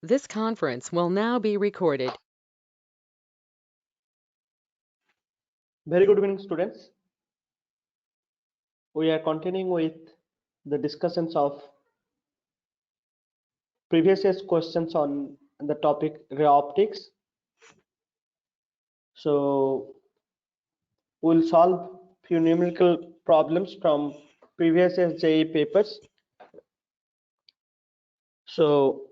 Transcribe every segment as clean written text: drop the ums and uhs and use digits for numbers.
This conference will now be recorded. Very good evening, students. We are continuing with the discussions of previous year's questions on the topic ray optics. So we'll solve few numerical problems from previous year's JEE papers. So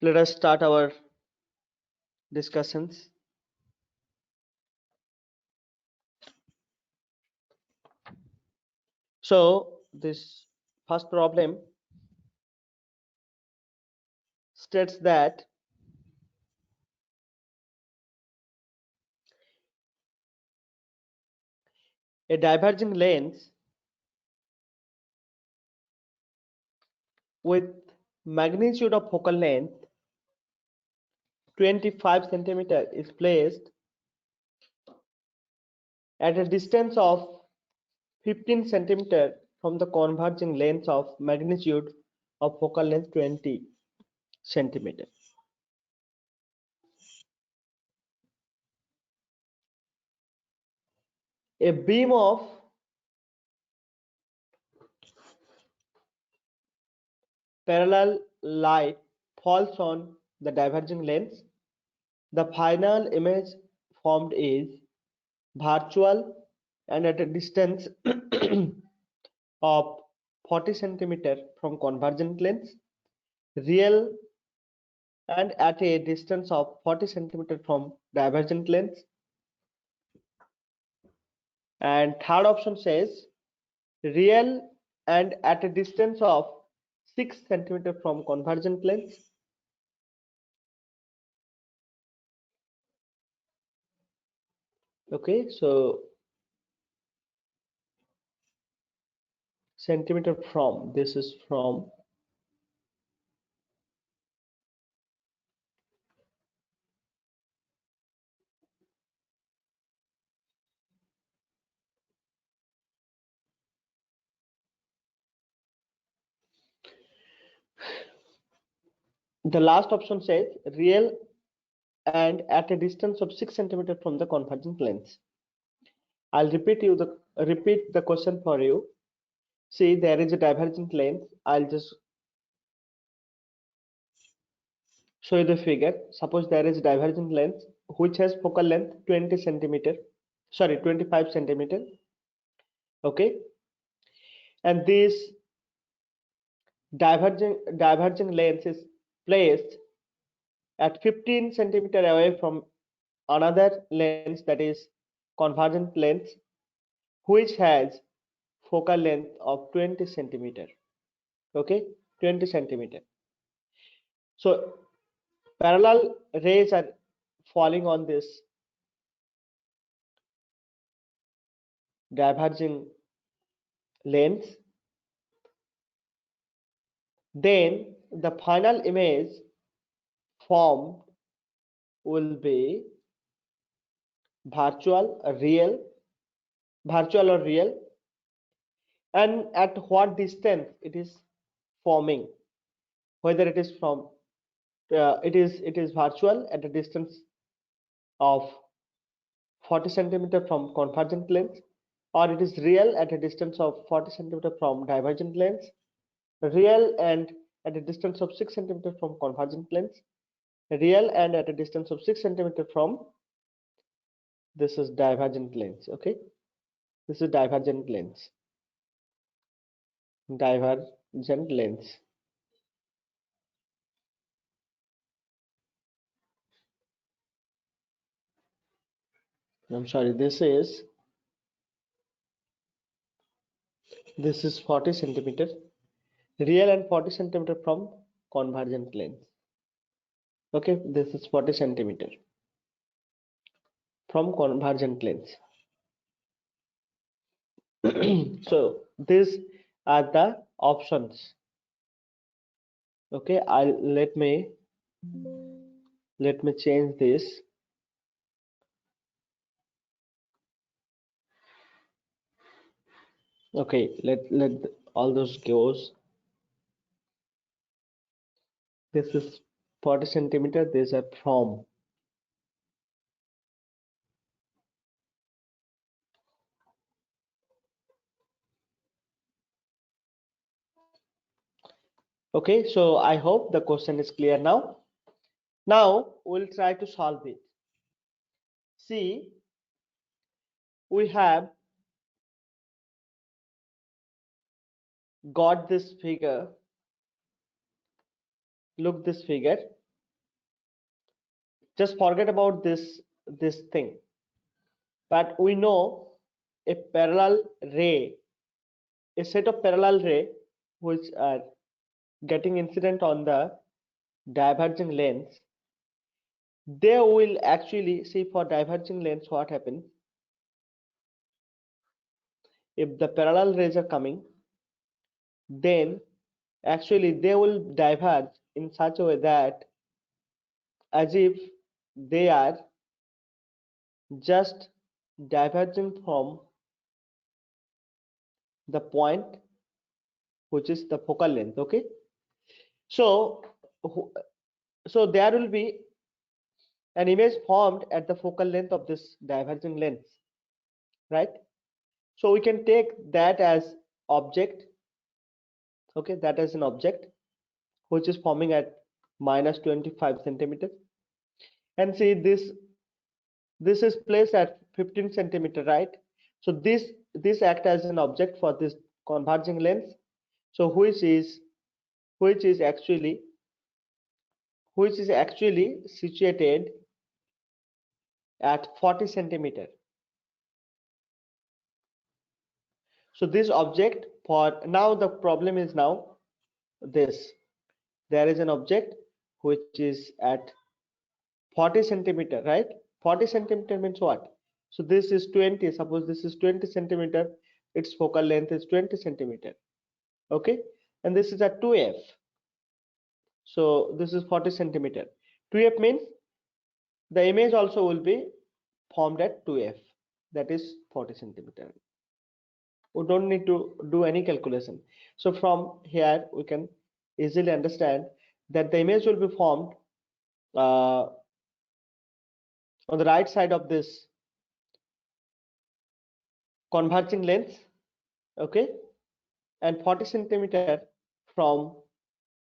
let us start our discussions. So this first problem states that a diverging lens with magnitude of focal length 25 centimeter is placed at a distance of 15 centimeter from the converging lens of magnitude of focal length 20 centimeter. A beam of parallel light falls on the diverging lens. The final image formed is virtual and at a distance of 40 centimeter from convergent lens, real and at a distance of 40 centimeter from divergent lens. And third option says real and at a distance of 6 centimeter from convergent lens. Okay, so centimeter from, this is from, the last option says real and at a distance of 6 centimeter from the convergent lens. I'll repeat the question for you. See, there is a divergent lens. I'll just show you the figure. Suppose there is a divergent lens which has focal length 20 centimeter, sorry, 25 centimeter. Okay, and this diverging lens is placed at 15 centimeter away from another lens, that is convergent lens, which has focal length of 20 centimeter. Okay, 20 centimeter. So parallel rays are falling on this diverging lens. Then the final image formed will be virtual, virtual or real, and at what distance it is forming, whether it is from it is virtual at a distance of 40 centimeter from convergent lens, or it is real at a distance of 40 centimeter from divergent lens, real and at a distance of 6 centimeter from convergent lens, real and at a distance of 6 centimeter from, this is divergent lens. Okay, this is divergent lens. Divergent lens. I'm sorry, this is 40 centimeter, real and 40 centimeter from convergent lens. Okay, this is 40 centimeter from convergent lens. So these are the options. Okay, let me change this. Okay, let all those goes. This is 40 centimeter. These are from. Okay, so I hope the question is clear now. Now we'll try to solve it. See, we have got this figure. Look this figure. Just forget about this thing. But we know a parallel ray, a set of parallel ray which are getting incident on the diverging lens. They will actually see for diverging lens what happens if the parallel rays are coming, then actually they will diverge in such a way that as if they are just diverging from the point which is the focal length. Okay, so so there will be an image formed at the focal length of this diverging lens, right? So we can take that as object. Okay, that is an object which is forming at minus 25 centimeters, and see this is placed at 15 centimeter, right? So this act as an object for this converging lens, so which is actually situated at 40 centimeter. So this object, for now the problem is now this, there is an object which is at 40 centimeter, right? 40 centimeter means what? So this is 20, suppose this is 20 centimeter, its focal length is 20 centimeter. Okay, and this is at 2f, so this is 40 centimeter. 2f means the image also will be formed at 2f, that is 40 centimeter. We don't need to do any calculation. So from here we can easily understand that the image will be formed uh, on the right side of this converging lens. Okay, and 40 centimeter from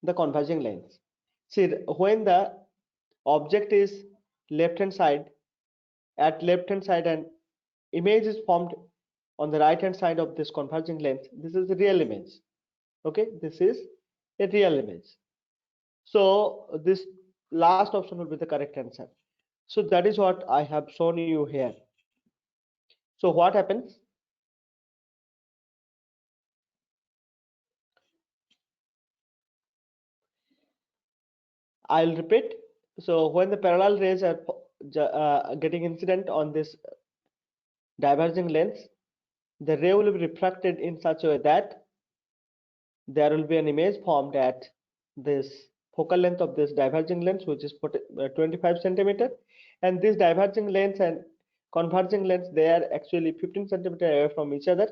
the converging lens. See, when the object is left hand side, at left hand side, and image is formed on the right hand side of this converging lens, this is the real image. Okay, this is a real image. So this last option will be the correct answer. So that is what I have shown you here. So what happens? I'll repeat. So when the parallel rays are getting incident on this diverging lens, the ray will be refracted in such a way that there will be an image formed at this focal length of this diverging lens, which is 25 centimeter, and this diverging lens and converging lens, they are actually 15 centimeter away from each other,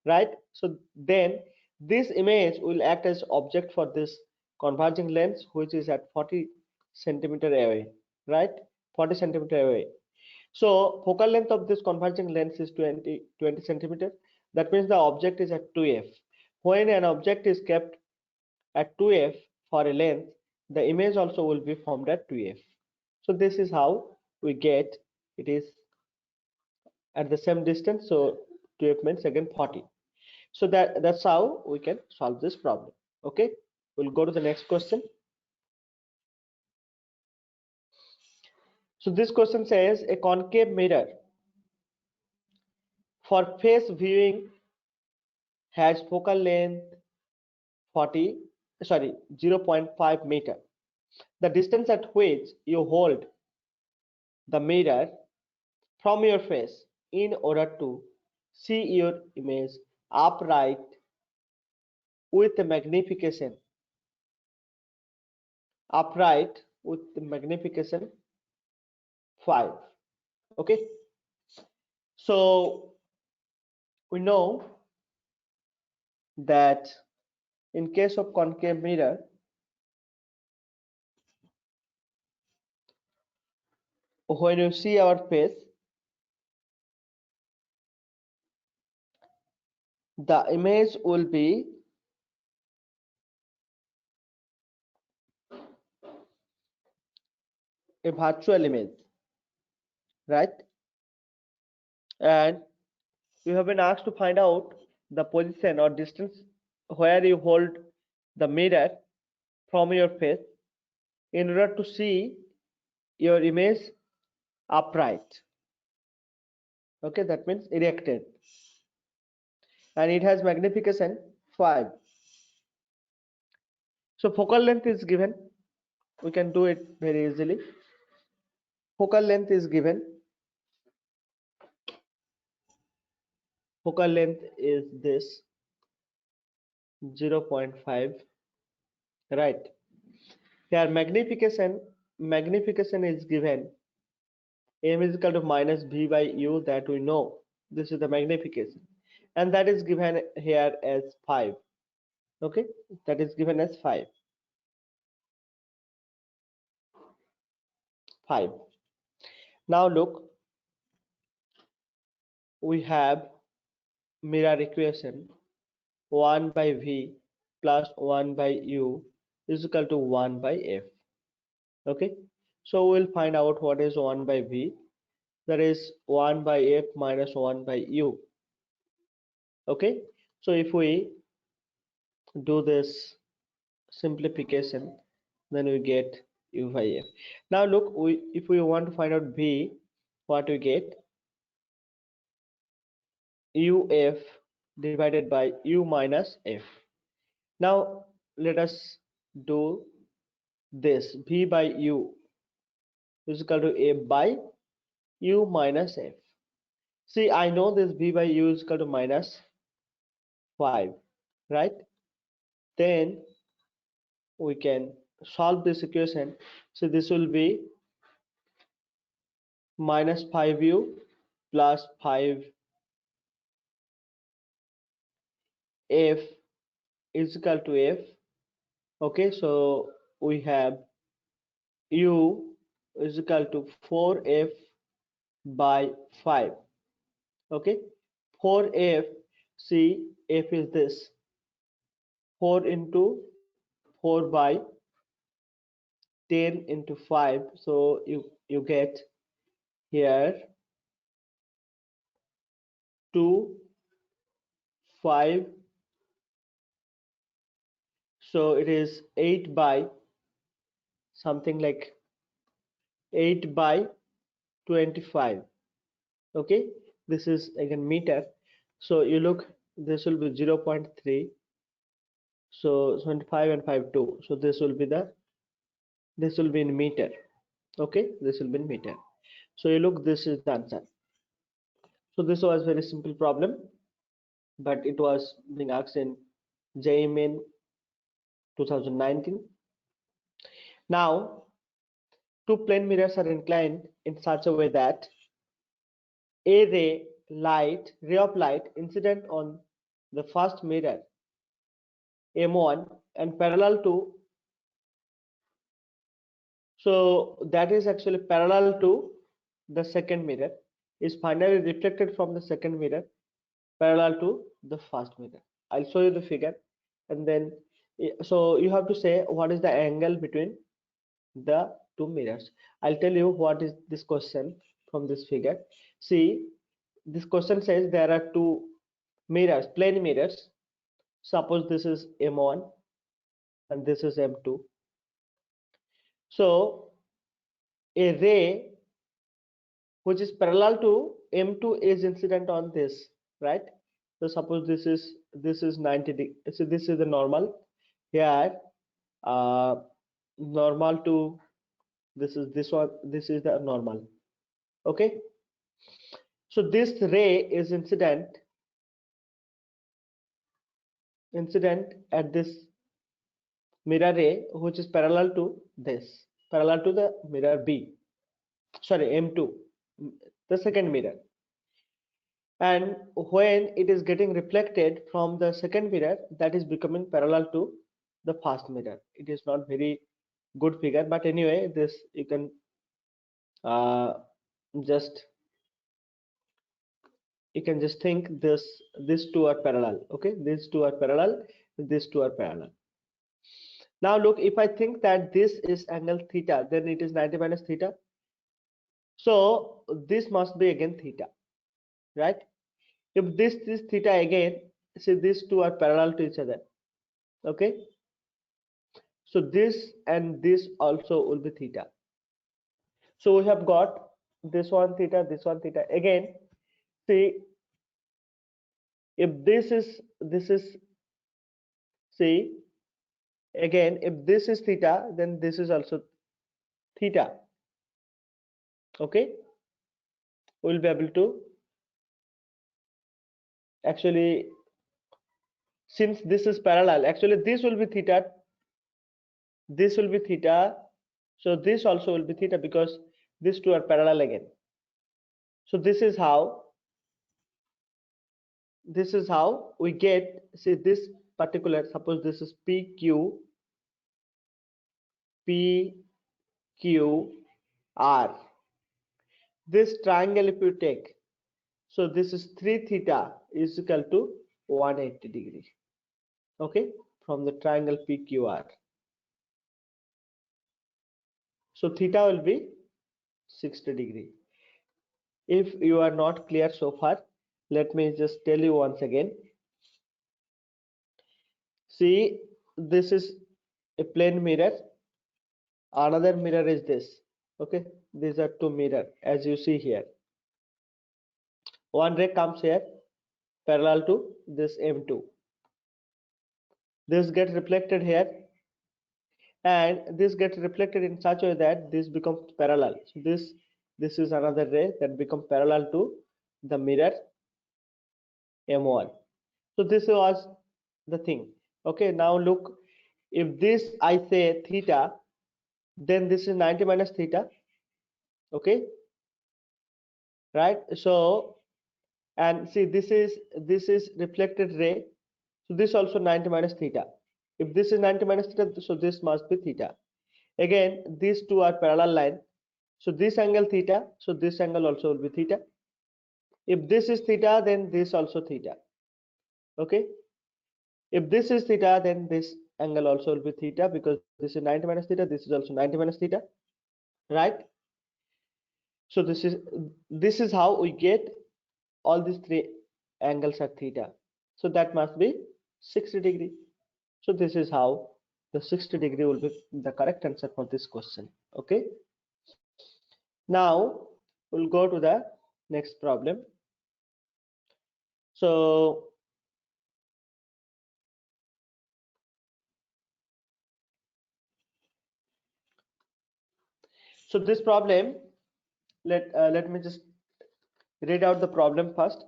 right? So then this image will act as object for this converging lens, which is at 40 centimeter away, right? 40 centimeter away. So focal length of this converging lens is 20 centimeter. That means the object is at 2f. When an object is kept at 2f for a length, the image also will be formed at 2f. So this is how we get it is at the same distance. So 2f means again 40. So that's how we can solve this problem. Okay, we'll go to the next question. So this question says a concave mirror for face viewing has focal length 0.5 meter. The distance at which you hold the mirror from your face in order to see your image upright with the magnification upright with the magnification 5. Okay, so we know that in case of concave mirror, when you see our face, the image will be a virtual image, right? And you have been asked to find out the position or distance where you hold the mirror from your face in order to see your image upright. Okay, that means erected. And it has magnification 5. So focal length is given. We can do it very easily. Focal length is given. Focal length is this 0.5, right? Here magnification is given. M is equal to minus V by U, that we know. This is the magnification. And that is given here as 5. Okay, that is given as 5. 5. Now look, we have mirror equation 1 by V plus 1 by U is equal to 1 by F. Okay, so we'll find out what is 1 by V. That is 1 by F minus 1 by U. Okay, so if we do this simplification, then we get U by F. Now look, if we want to find out V, what we get? UF divided by U minus F. Now let us do this. V by U is equal to F by U minus F. See, I know this V by U is equal to minus 5, right? Then we can solve this equation. So this will be minus 5U plus 5F is equal to F. Okay, so we have U is equal to 4F by 5. Okay, 4F, see, F is this 4 into 4 by 10 into 5. So you get here 2, 5. So it is 8 by something like 8 by 25. Okay, this is again meter. So you look, this will be 0.3. So 25 and 5 2. So this will be in meter. Okay, this will be in meter. So you look, this is the answer. So this was very simple problem, but it was being asked in JEE Main 2019. Now, two plane mirrors are inclined in such a way that a ray of light incident on the first mirror M1 and parallel to, so that is actually parallel to the second mirror, is finally reflected from the second mirror parallel to the first mirror. I'll show you the figure, and then so you have to say what is the angle between the two mirrors. I'll tell you what is this question from this figure. See, this question says there are two mirrors, plane mirrors. Suppose this is M1 and this is M2. So a ray which is parallel to M2 is incident on this, right? So suppose this is 90 degrees. So this is the normal. Here, normal to this is this one. This is the normal. Okay. So this ray is incident at this mirror A, which is parallel to this, parallel to the mirror B, sorry, M2, the second mirror. And when it is getting reflected from the second mirror, that is becoming parallel to the first mirror. It is not very good figure, but anyway, this you can Just you can just think this, these two are parallel. Okay, these two are parallel, these two are parallel. Now look, if I think that this is angle theta, then it is 90 minus theta. So this must be again theta, right? If this is theta again, see these two are parallel to each other. Okay, so this and this also will be theta. So we have got this one theta, this one theta. Again, see, if this is see, again, if this is theta, then this is also theta. Okay, we'll be able to actually, since this is parallel, actually this will be theta, this will be theta, so this also will be theta because these two are parallel again. So this is how we get, see this particular, suppose this is PQ, PQR. This triangle if you take, so this is 3 theta is equal to 180 degree. Okay, from the triangle PQR. So theta will be 60 degree. If you are not clear so far, let me just tell you once again. See, this is a plane mirror, another mirror is this. Okay, these are two mirror as you see here. One ray comes here parallel to this M2. This gets reflected here, and this gets reflected in such a way that this becomes parallel. So this is another ray that becomes parallel to the mirror M1. So this was the thing. Okay, now look, if this I say theta, then this is 90 minus theta. Okay, right? So, and see, this is reflected ray, so this also 90 minus theta. If this is 90 minus theta, so this must be theta. Again, these two are parallel line, so this angle theta, so this angle also will be theta. If this is theta, then this also theta. Okay, if this is theta, then this angle also will be theta because this is 90 minus theta, this is also 90 minus theta, right? So this is how we get all these three angles are theta. So that must be 60 degree. So this is how the 60 degree will be the correct answer for this question. Okay. Now we'll go to the next problem. So this problem, let me just read out the problem first,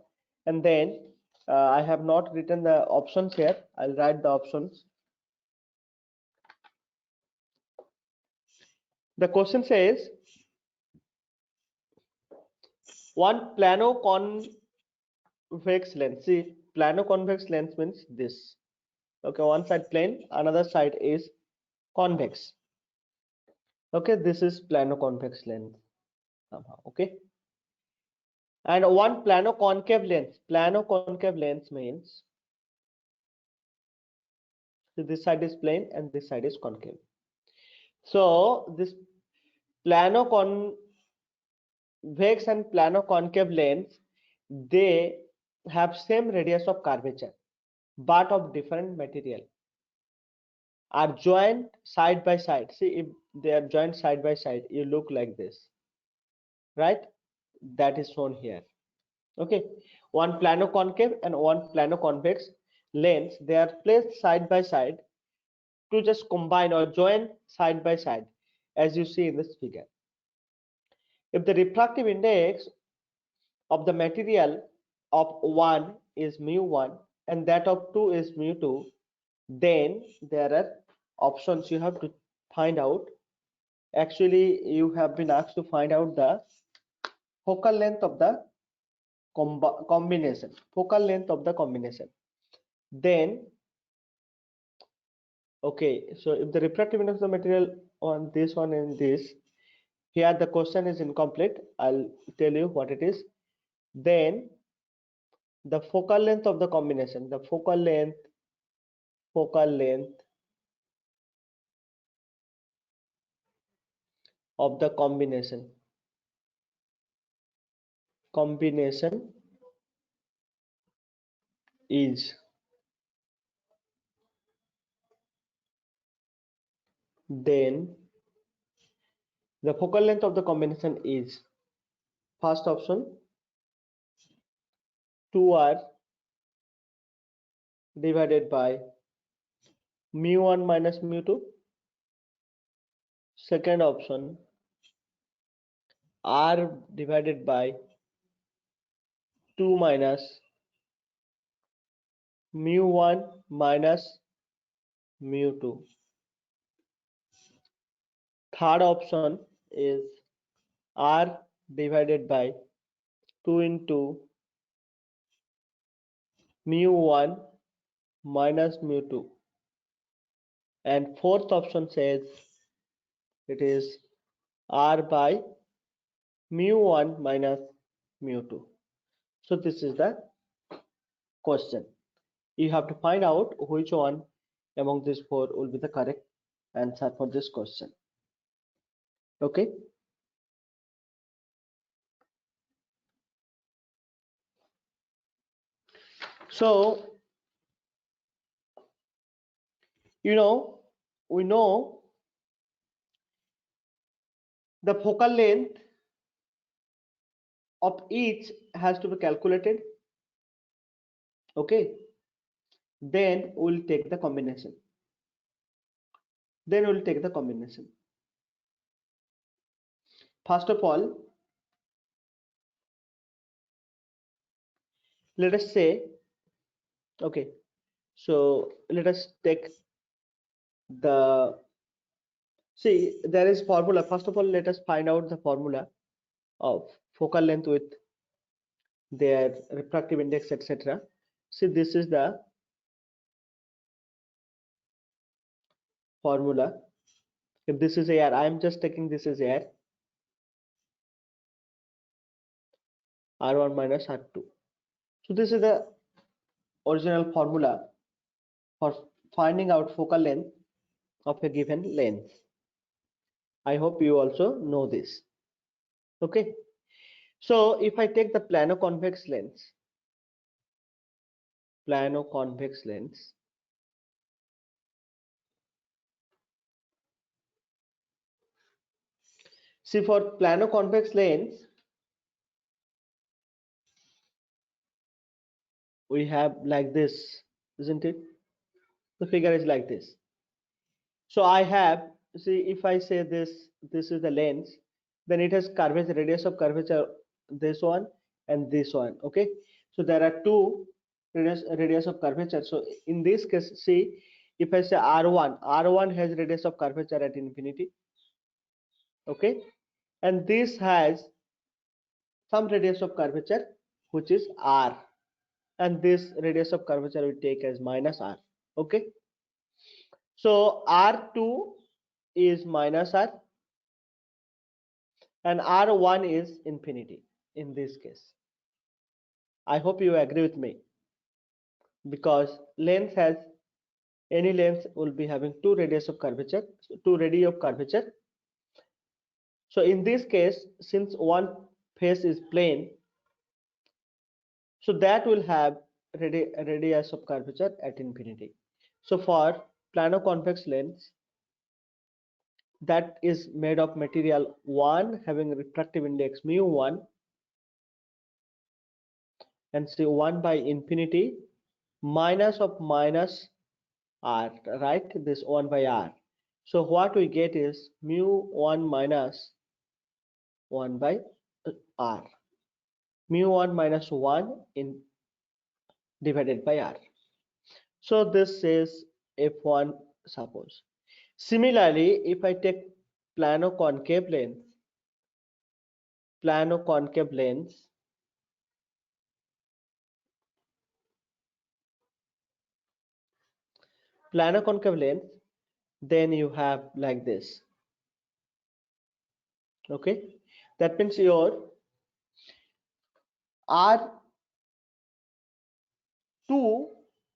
and then I have not written the options here. I'll write the options. The question says one plano convex lens. See, plano convex lens means this. Okay, one side plane, another side is convex. Okay, this is plano convex lens somehow. Okay, and one plano concave lens. Plano concave lens means, so this side is plane and this side is concave. So this plano convex and plano concave lens, they have same radius of curvature but of different material, are joined side by side. See, if they are joined side by side, you look like this, right? That is shown here. Okay, one plano concave and one plano convex lens, they are placed side by side to just combine or join side by side, as you see in this figure. If the refractive index of the material of one is mu1 and that of 2 is mu2, then there are options you have to find out. Actually, you have been asked to find out the focal length of the combination. Focal length of the combination. Then, okay, so if the refractive index of the material on this one and this, Here the question is incomplete. I'll tell you what it is. Then the focal length of the combination, the focal length of the combination is, then the focal length of the combination is, first option 2r divided by mu1 minus mu2, second option r divided by 2 minus mu1 minus mu2, third option is r divided by 2 into mu1 minus mu2, and fourth option says it is r by mu1 minus mu2. So this is the question. You have to find out which one among these four will be the correct answer for this question. Okay. So we know the focal length of each has to be calculated. Okay. Then we'll take the combination. First of all, let us say, okay, so let us take the, see, there is formula. First of all, let us find out the formula of focal length with their refractive index, etc. See, this is the formula. If this is air, I am just taking this as air, R1 minus R2. So this is the original formula for finding out focal length of a given length. I hope you also know this. Okay. So if I take the plano-convex lens, see, for plano-convex lens, we have like this, isn't it? The figure is like this. So I have, see, if I say this is the lens, then it has curvature, radius of curvature, this one and this one. Okay. So there are two radius of curvature. So in this case, see, if I say R1 has radius of curvature at infinity. Okay. And this has some radius of curvature which is R, and this radius of curvature we take as minus R. Okay. So R2 is minus R and R1 is infinity in this case. I hope you agree with me, because lens has, any lens will be having two radius of curvature, two radii of curvature. So in this case, since one face is plane, so that will have radius of curvature at infinity. So for plano-convex lens that is made of material 1 having refractive index mu1, and say 1 by infinity minus of minus r, right? This 1 by r. So what we get is mu1 minus 1 by r, mu1 minus 1 in divided by r. So this is f1, suppose. Similarly, if I take plano-concave lens, plano-concave lens, then you have like this. Okay, that means your R2,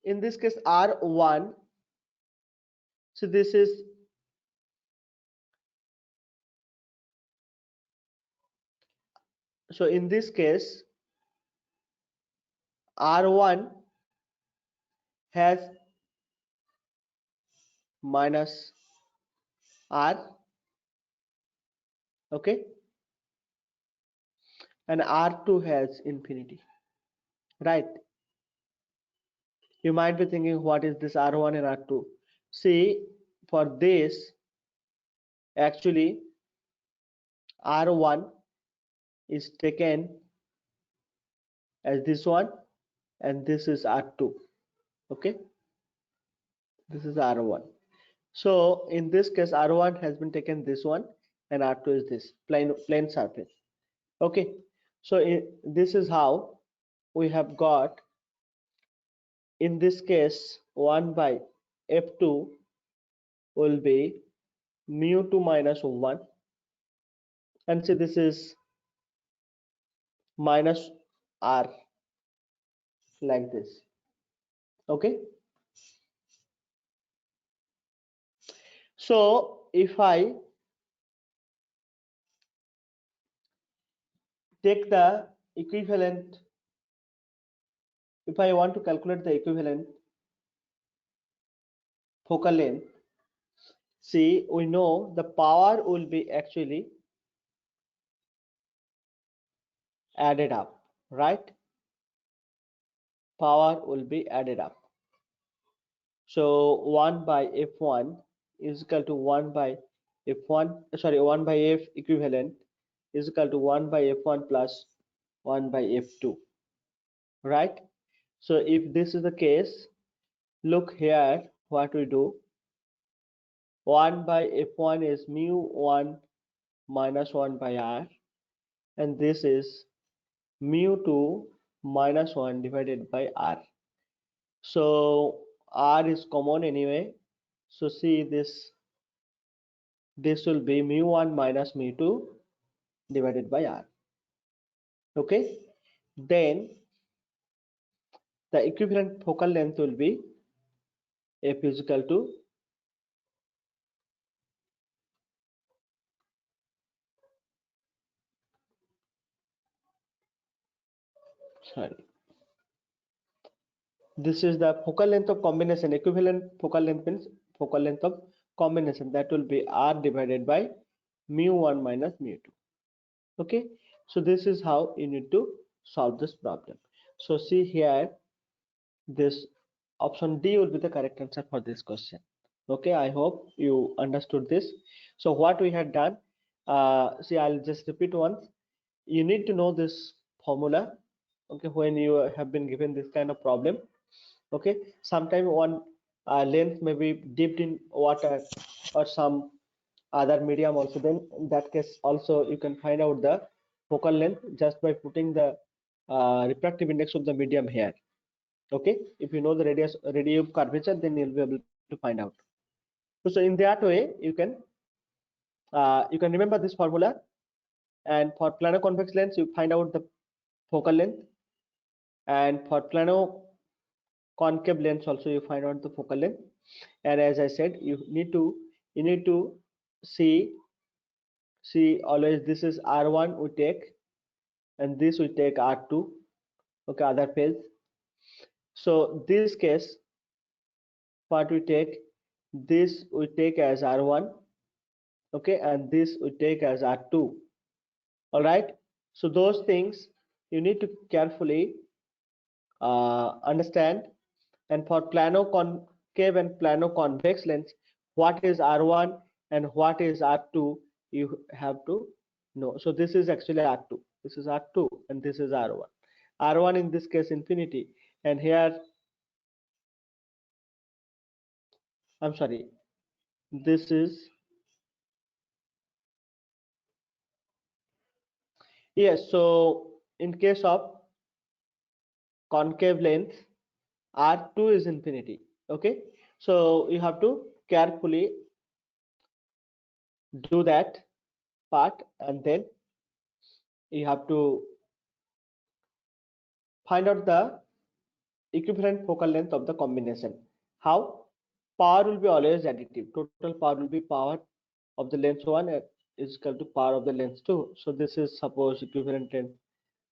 in this case R1, so this is, so in this case R1 has minus R, okay, and R2 has infinity, right? You might be thinking, what is this R1 and R2? See, for this, actually R1 is taken as this one, and this is R2, okay, this is R1. So in this case R1 has been taken this one, and R2 is this plane surface, okay. So this is how we have got, in this case 1 by f2 will be mu2 minus 1, and see this is minus r, like this, okay. So if I take the equivalent, if I want to calculate the equivalent focal length, see, we know the power will be actually added up, right? Power will be added up. So 1 by f1 is equal to 1 by f1, sorry, 1 by f equivalent is equal to 1 by f1 plus 1 by f2, right? So if this is the case, look here, what we do, 1 by f1 is mu1 minus 1 by r, and this is mu2 minus 1 divided by r. So r is common anyway, so see this will be mu1 minus mu2 divided by r, okay. Then the equivalent focal length will be f is equal to, sorry, this is the focal length of combination. Equivalent focal length means focal length of combination, that will be r divided by mu1 minus mu2, okay. So this is how you need to solve this problem. So see here, this option D will be the correct answer for this question, okay. I hope you understood this. So what we had done, see, I'll just repeat once. You need to know this formula, okay, when you have been given this kind of problem, okay. Sometime one length may be dipped in water or some other medium also, then in that case also you can find out the focal length just by putting the refractive index of the medium here, okay. If you know the radius curvature, then you'll be able to find out. So in that way you can remember this formula, and for plano convex lens you find out the focal length, and for plano concave lens also you find out the focal length. And as I said, you need to see always, this is r1 we take, and this we take r2, okay, other phase. So this case, what we take, this we take as r1, okay, and this we take as r2, all right. So those things you need to carefully understand. And for plano concave and plano convex lens, what is r1 and what is r2, you have to know. So this is actually r2, this is r2, and this is r1. R1 in this case infinity, and here, I'm sorry, this is, yes. So in case of concave lens, r2 is infinity, okay. So you have to carefully do that, part, and then you have to find out the equivalent focal length of the combination. How? Power will be always additive. Total power will be power of the lens 1 is equal to power of the lens 2. So this is suppose equivalent length.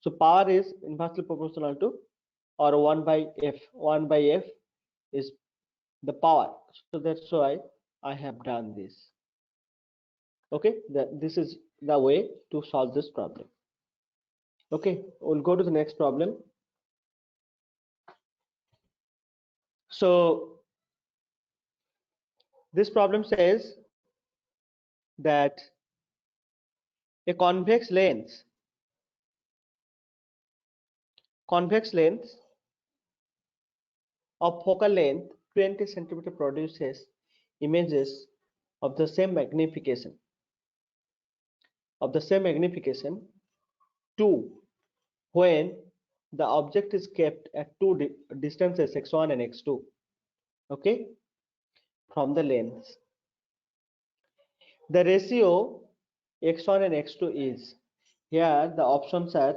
So power is inversely proportional to, or 1 by f. 1 by f is the power. So that's why I have done this. Okay, this is the way to solve this problem. Okay, we'll go to the next problem. So this problem says that a convex lens of focal length 20 centimeter produces images of the same magnification 2 when the object is kept at two distances x1 and x2, okay, from the lens. The ratio x1 and x2 is, here the options are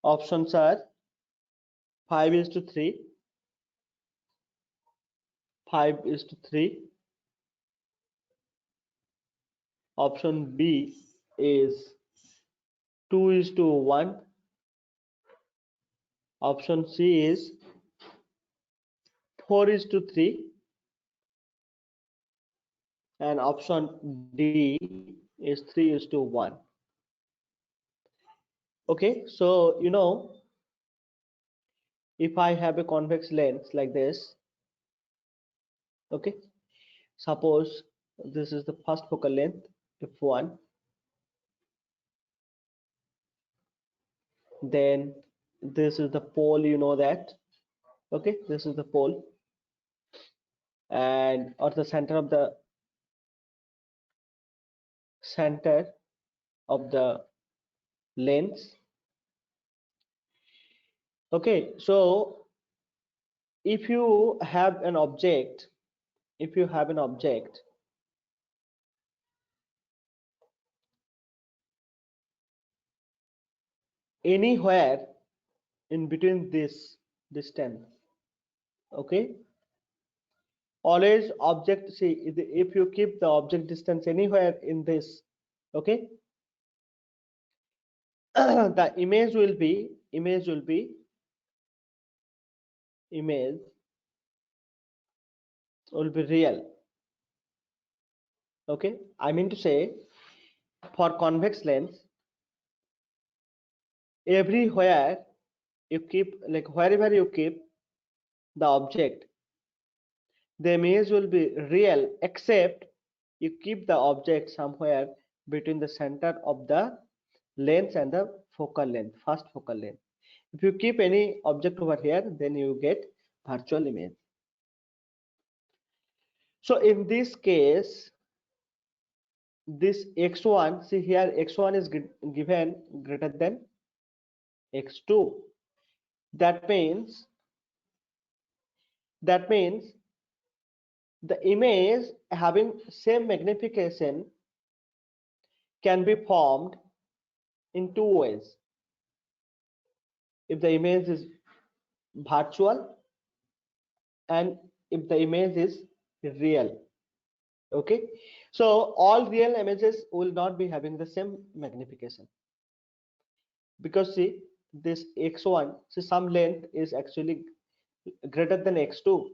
options are 5:3, 5:3. Option B is 2:1. Option C is 4:3, and option D is 3:1. Okay, so if I have a convex lens like this, okay, suppose this is the first focal length f1, then this is the pole, that, okay, this is the pole, and or the center of the lens. Okay, so if you have an object, anywhere in between this distance, okay, always object, see, if you keep the object distance anywhere in this, okay, the image will be real. Okay, I mean to say, for convex lens, everywhere you keep, like wherever you keep the object, the image will be real, except you keep the object somewhere between the center of the lens and the focal length, first focal length. If you keep any object over here, then you get virtual image. So in this case, this x1, see here, x1 is given greater than x2. That means the image having same magnification can be formed in two ways. If the image is virtual and if the image is real. Okay, so all real images will not be having the same magnification, because see, this x1, see, some length is actually greater than x2.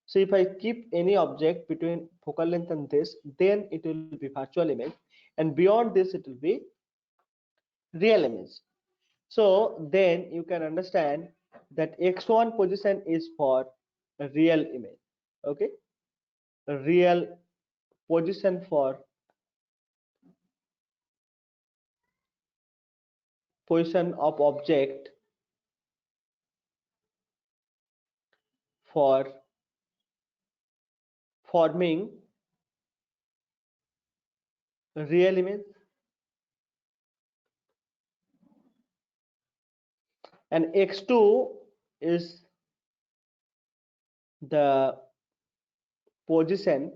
So if I keep any object between focal length and this, then it will be virtual image, and beyond this it will be real image. So then you can understand that x1 position is for a real image. Okay, a real position for position of object for forming a real image. and x2 is the position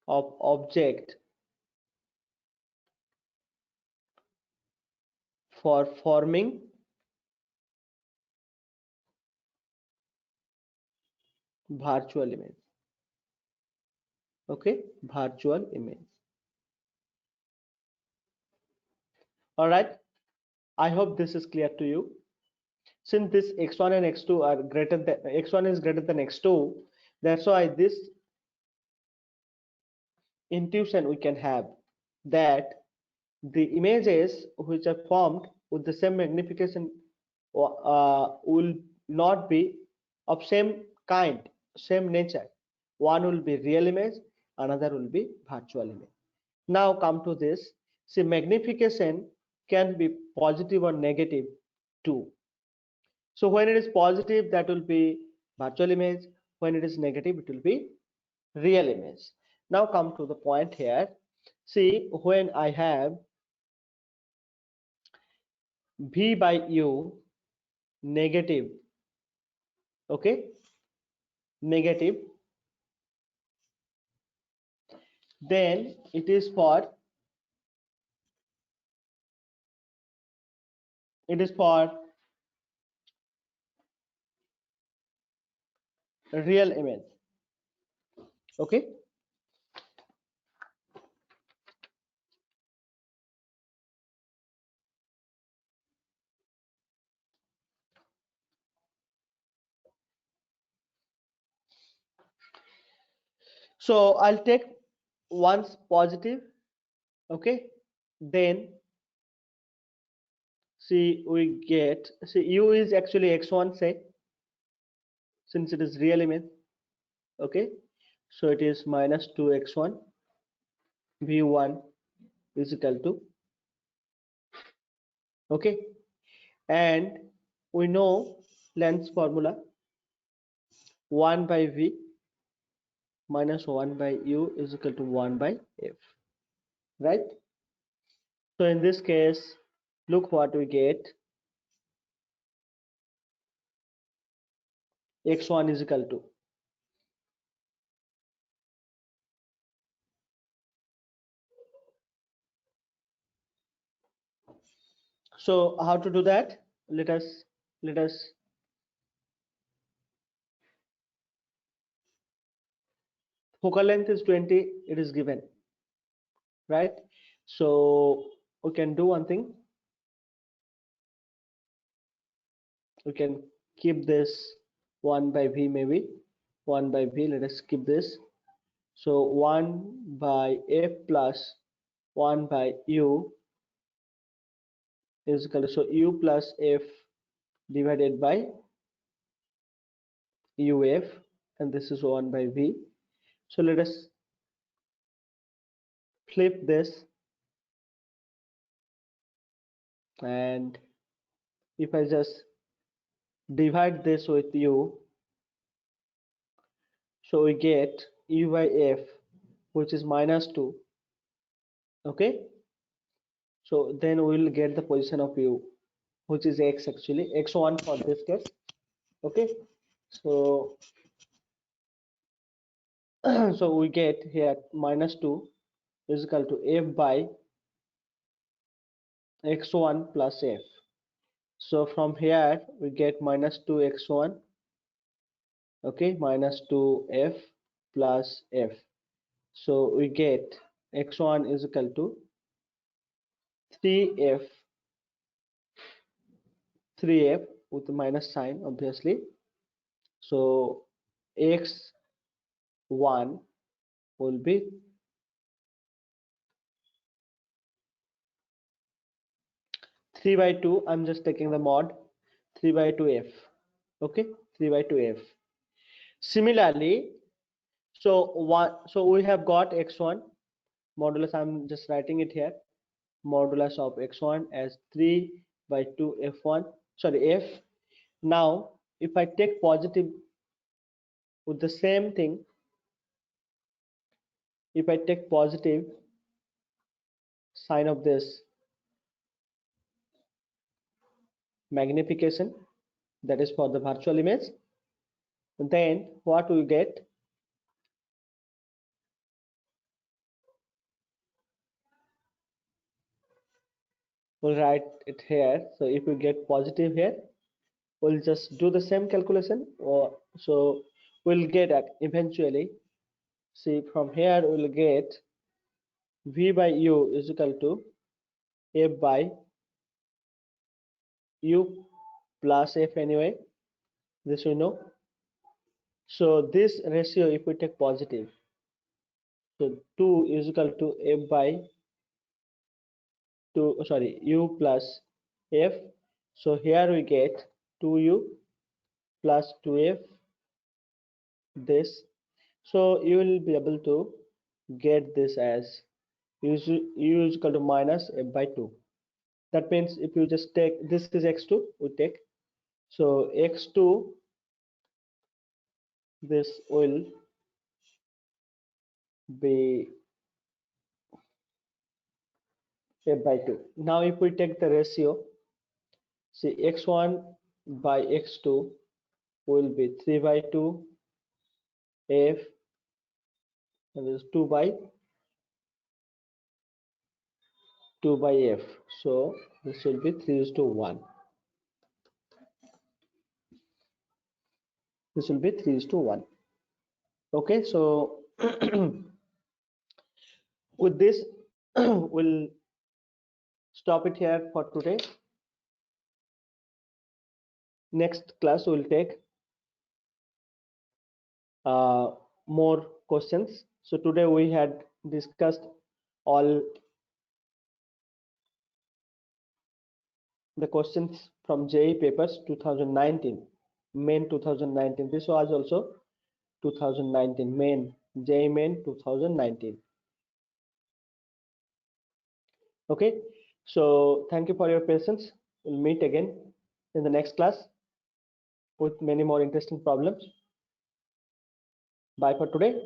of object for forming virtual image. Okay, virtual image. All right, I hope this is clear to you. Since this x1 and x2 are greater than x1 is greater than x2, that's why this intuition we can have that the images which are formed with the same magnification will not be of same kind, same nature. One will be real image, another will be virtual image. Now come to this. See, magnification can be positive or negative too. So when it is positive, that will be virtual image. When it is negative, it will be real image. Now come to the point here. See, when I have v by u negative, okay, negative, then it is for real image. Okay, so I'll take once positive. Okay, then see we get, see u is actually x1, say, since it is real image. Okay, so it is minus 2x1 v1 is equal to, okay, and we know length formula 1 by v minus 1 by u is equal to 1 by f, right? So in this case, look what we get. X1 is equal to, so how to do that? Let us focal length is 20, it is given, right? So we can do one thing, we can keep this 1 by v, maybe 1 by v, let us keep this. So 1 by f plus 1 by u is equal to, so u plus f divided by uf, and this is 1 by v. So let us flip this, and if I just divide this with u, so we get u by f, which is minus 2. Okay, so then we will get the position of u, which is x, actually x1 for this case. Okay, so so we get here minus 2 is equal to f by x1 plus f. So from here we get minus 2x1, okay, minus 2f plus f. So we get x1 is equal to 3f, 3f with the minus sign, obviously. So x1 will be 3 by 2. I'm just taking the mod, 3 by 2f. Okay, 3 by 2f. Similarly, so we have got x1 modulus, I'm just writing it here, modulus of x1 as 3 by 2 f1, sorry, f. Now if I take positive with the same thing, if I take positive sign of this, magnification, that is for the virtual image. Then what we get, we'll write it here. So if we get positive here, we'll just do the same calculation, or so we'll get at eventually, see from here we'll get v by u is equal to f by u plus f anyway, this we know. So this ratio, if we take positive, so 2 is equal to f by 2, sorry, u plus f. So here we get 2u plus 2f, this. So you will be able to get this as u is equal to minus f by 2. That means if you just take, this is x2, we take, so x2, this will be f by 2. Now if we take the ratio, see x1 by x2 will be 3 by 2 f, and this 2 by f. So this will be 3 is to 1. This will be 3 is to 1. Okay, so with this, we'll stop it here for today. Next class we'll take more questions. So today we had discussed all the questions from JE papers 2019, main 2019. This was also 2019 main, JE main 2019. Okay, so thank you for your patience. We'll meet again in the next class with many more interesting problems. Bye for today.